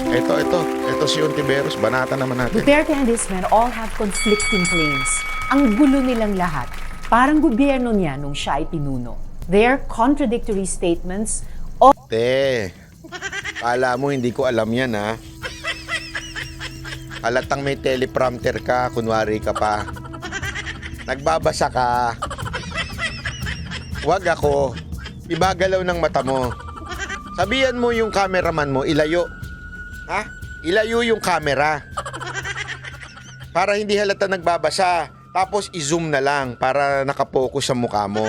Ito si Ontiveros. Banata naman natin. Duterte and his men all have conflicting claims. Ang gulo nilang lahat. Parang gobyerno niya nung siya ay pinuno. Their contradictory statements Te, kala mo hindi ko alam yan, ha? Halatang may teleprompter ka, kunwari ka pa. Nagbabasa ka. Huwag ako. Ibagalaw ng mata mo. Sabihan mo yung cameraman mo, ilayo. Ha? Ilayo yung camera. Para hindi halata nagbabasa. Tapos i-zoom na lang para nakapokus sa mukha mo.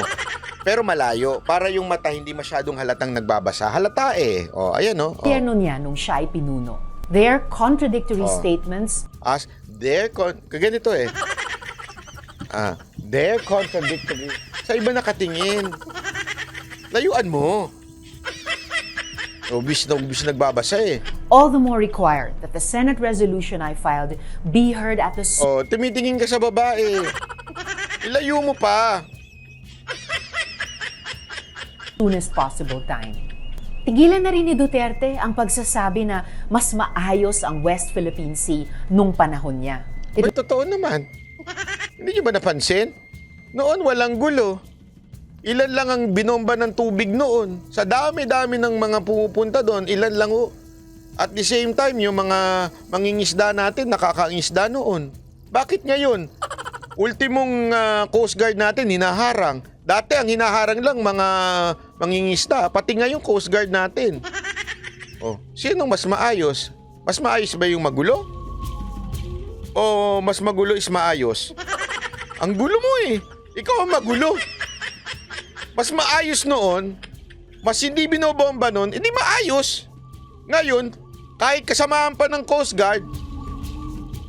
Pero malayo, para yung mata hindi masyadong halatang nagbabasa. Halata eh. O, ayan o. gobyerno niya nung siya ay pinuno. Their contradictory statements Kaganito eh. Their contradictory. Sa iba nakatingin. Layuan mo. Ubis nagbabasa eh. all the more required that the Senate resolution I filed be heard at the Tumitingin ka sa babae. Ilayo mo pa. soonest possible time. Tigilan na rin ni Duterte ang pagsasabi na mas maayos ang West Philippine Sea nung panahon niya. Ba't totoo naman? Hindi niyo ba napansin? Noon walang gulo. Ilan lang ang binomba ng tubig noon. Sa dami-dami ng mga pumupunta doon, ilan lang o. At the same time, yung mga mangingisda natin, nakakaingisda noon. Bakit ngayon? Ultimong Coast Guard natin, hinaharang. Dati ang hinaharang lang mga mangingisda, pati ngayon Coast Guard natin. Oh, sino mas maayos? Mas maayos ba yung magulo? O mas magulo is maayos? Ang gulo mo eh. Ikaw ang magulo. Mas maayos noon, mas hindi binobomba noon, hindi maayos. Ngayon, kahit kasamahan pa ng Coast Guard,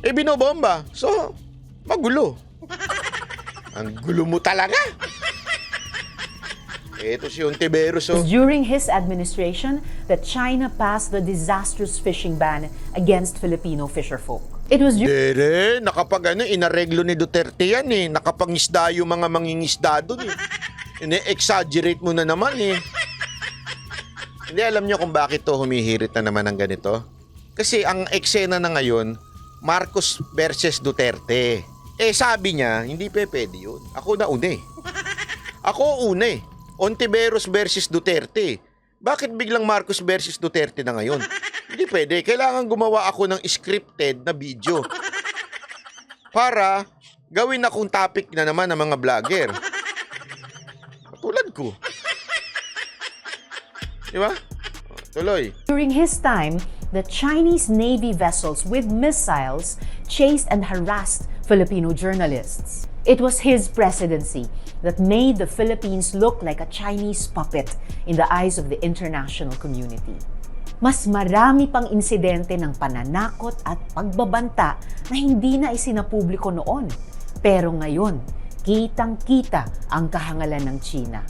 binobomba. So, magulo. Ang gulo mo talaga. Ito si Ontiveros. During his administration that China passed the disastrous fishing ban against Filipino fisherfolk. It was Dere, inareglo ni Duterte yan eh. Nakapangisda yung mga mangingisda doon eh. Ine-exaggerate mo na naman eh. Hindi, alam nyo kung bakit to humihirit na naman ng ganito? Kasi ang eksena na ngayon, Marcos versus Duterte. Sabi niya, hindi pwede yun. Ako na una eh. Ako una eh. Ontiveros versus Duterte. Bakit biglang Marcos versus Duterte na ngayon? Hindi pwede. Kailangan gumawa ako ng scripted na video. Para gawin akong topic na naman ng mga vlogger. Tulad ko. Di ba? Tuloy. During his time, the Chinese Navy vessels with missiles chased and harassed Filipino journalists. It was his presidency that made the Philippines look like a Chinese puppet in the eyes of the international community. Mas marami pang insidente ng pananakot at pagbabanta na hindi na isinapubliko noon. Pero ngayon, kitang-kita ang kahangalan ng China.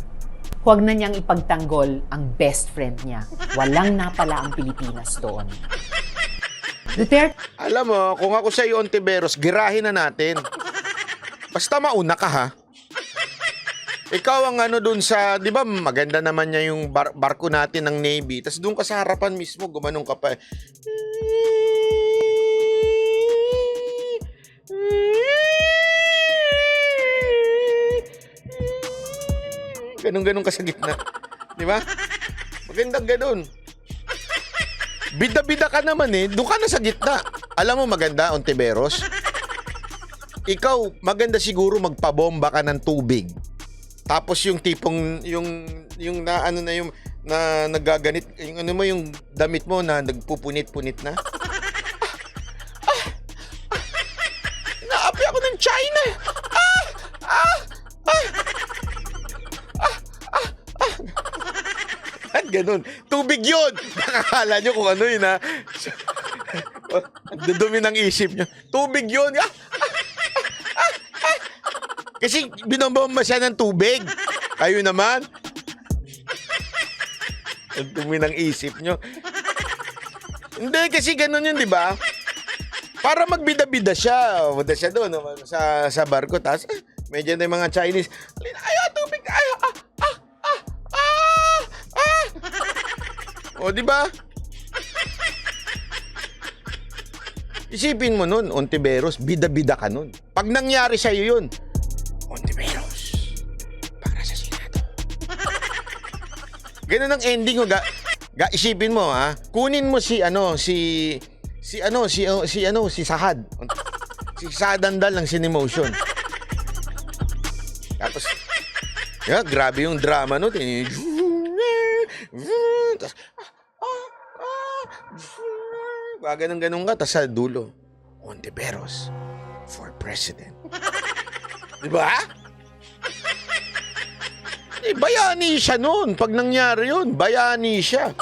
Huwag na niyang ipagtanggol ang best friend niya. Walang napala ang Pilipinas doon. Duterte, Alam mo, kung ako sa iyo, Ontiveros, girahin na natin. Basta mauna ka ha. Ikaw ang dun sa, di ba maganda naman niya yung barko natin ng Navy. Tapos dun ka sa harapan mismo, gumanong ka pa. Ganun-ganun ka sa gitna. Di ba? Magandang ganun. Bida-bida ka naman eh. Doon ka na sa gitna. Alam mo maganda, Ontiveros? Ikaw, maganda siguro magpabomba ka ng tubig. Tapos yung tipong, yung na ano na yung, na nagaganit, yung ano mo, yung damit mo na nagpupunit-punit na. Naapi ako ng China. At ganun. Tubig yun! Nakakala nyo kung ano yun ha. Ang dudumi ng isip nyo. Tubig yun! Kasi binomba siya ng tubig. Kayo naman. Ang dumi ng isip nyo. Hindi, kasi ganun yun, di ba? Para magbida-bida siya. Punta siya doon sa barko. Tapos, medyo na yung mga Chinese. Ayaw, tubig! Ayaw! O, di ba? Isipin mo nun, Ontiveros, bida-bida ka nun. Pag nangyari sa'yo yun, Ontiveros, para sa Senado. Ganun ang ending mo. Isipin mo, ha? Kunin mo si Sahad. Si Sahad Andal ng Cinemotion. Tapos, grabe yung drama nun. Tapos, ganun ka, tapos sa dulo, Ontiveros for president. Diba? Bayani siya nun. Pag nangyari yun, bayani siya.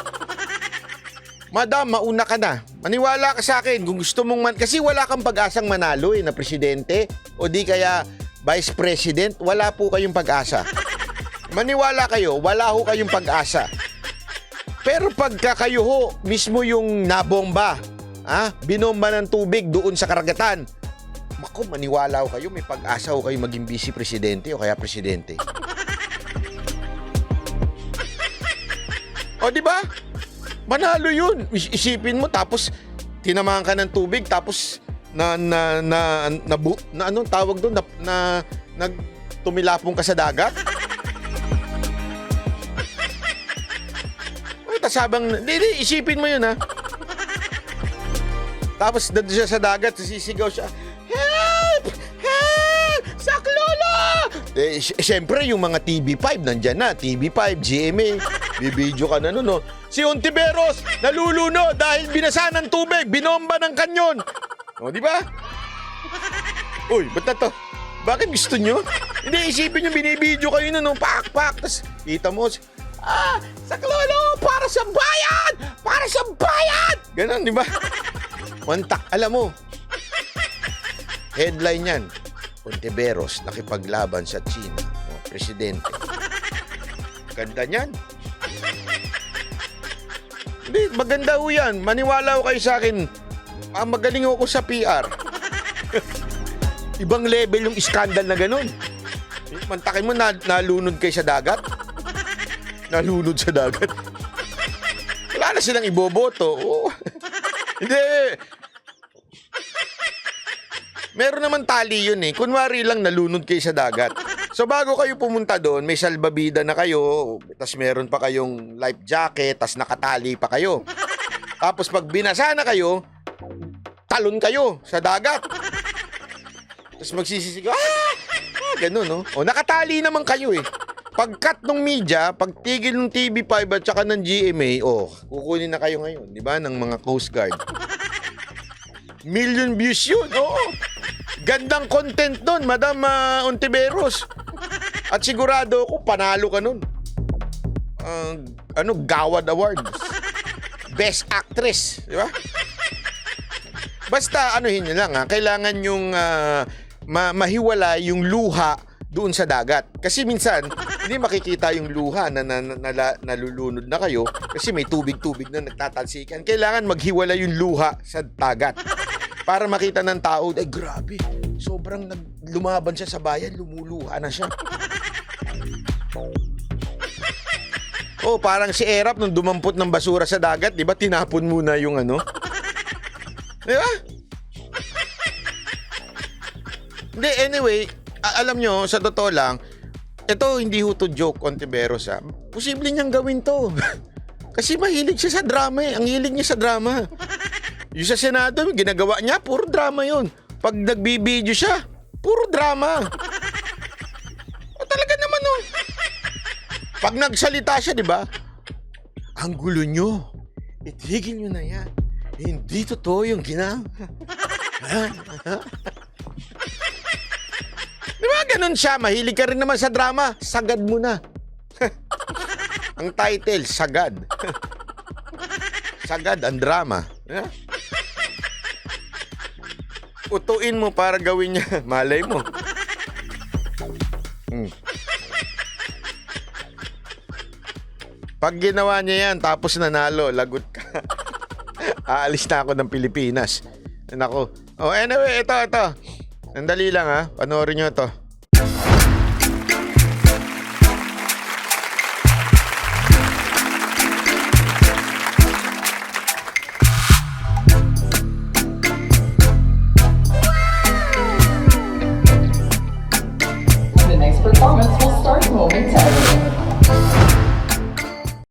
Madam, mauna ka na. Maniwala ka sa akin kung gusto mong kasi wala kang pag-asang manalo na presidente o di kaya vice president, wala po kayong pag-asa. Maniwala kayo, wala ho kayong pag-asa. Pero pagka kayo ho, mismo yung nabomba, binomba ng tubig doon sa karagatan, maniwala ho kayo, may pag-asa ho kayo maging vice presidente o kaya presidente. O, di ba? Manalo yun. Isipin mo, tapos tinamaan ka ng tubig, tapos anong tawag doon? Tumilapong ka sa dagat? Tapos isipin mo yun, ha? Tapos doon siya sa dagat, sisigaw siya, "Help! Help! Saklolo!" Siyempre, yung mga TV5 nandyan na. TV5, GMA. Bibidyo ka na nun, no? Si Ontiveros, naluluno dahil binasa ng tubig, binomba ng kanyon. O, di ba? Uy, ba't na to? Bakit gusto nyo? Hindi, isipin nyo, binibidyo kayo nun, no? Pak. Tapos, kita mo, Saklolo, para sa bayan! Para sa bayan! Ganon, di ba? Mantak, alam mo. Headline yan. Ontiveros nakipaglaban sa China. Presidente. Ganda niyan. Hindi, maganda ho yan. Maniwala ho kayo sa akin. Magaling ako sa PR. Ibang level yung iskandal na ganun. Mantakin mo, nalunod kayo sa dagat. Nalunod sa dagat. Wala na silang iboboto. Oh. Hindi. Meron naman tali yun eh. Kunwari lang nalunod kayo sa dagat. So bago kayo pumunta doon, may salbabida na kayo, tas meron pa kayong life jacket, tas nakatali pa kayo. Tapos pag binasa na kayo, talon kayo sa dagat. Tapos magsisisigaw, ganun, no? O nakatali naman kayo eh. Pag-cut ng media, pagtigil ng TV5 at saka ng GMA, kukunin na kayo ngayon, di ba, ng mga Coast Guard. Million views yun, oo. Gandang content doon, Madam Ontiveros. At sigurado ako, panalo ka nun. Gawad Award. Best Actress, di ba? Basta, anuhin nyo lang, kailangan yung mahiwala yung luha doon sa dagat. Kasi minsan, hindi makikita yung luha na nalulunod na kayo kasi may tubig-tubig na nagtatalsikan. Kailangan maghiwala yung luha sa dagat. Para makita ng tao, ay grabe, sobrang lumaban siya sa bayan, lumuluha na siya. Parang si Erap nung dumampot ng basura sa dagat, di ba, tinapon muna yung Di ba? Hindi, anyway, alam nyo, sa totoo lang, ito hindi ho to joke, Ontiveros, Posible niyang gawin to. Kasi mahilig siya sa drama eh. Ang hilig niya sa drama. Yung sa Senado, ginagawa niya, puro drama yun. Pag nagbibideo siya, puro drama. Talaga naman, no. Pag nagsalita siya, di ba? Ang gulo nyo. Itigil nyo na yan. Hindi totoo yung ginagawa. Di ba ganun siya? Mahilig ka rin naman sa drama. Sagad mo na. Ang title, Sagad. Sagad ang drama. Utuin mo para gawin niya. Malay mo. Pag ginawa niya yan, tapos nanalo, lagot ka. Aalis na ako ng Pilipinas. Nako. Anyway, ito. Sandali lang, panoorin nyo ito.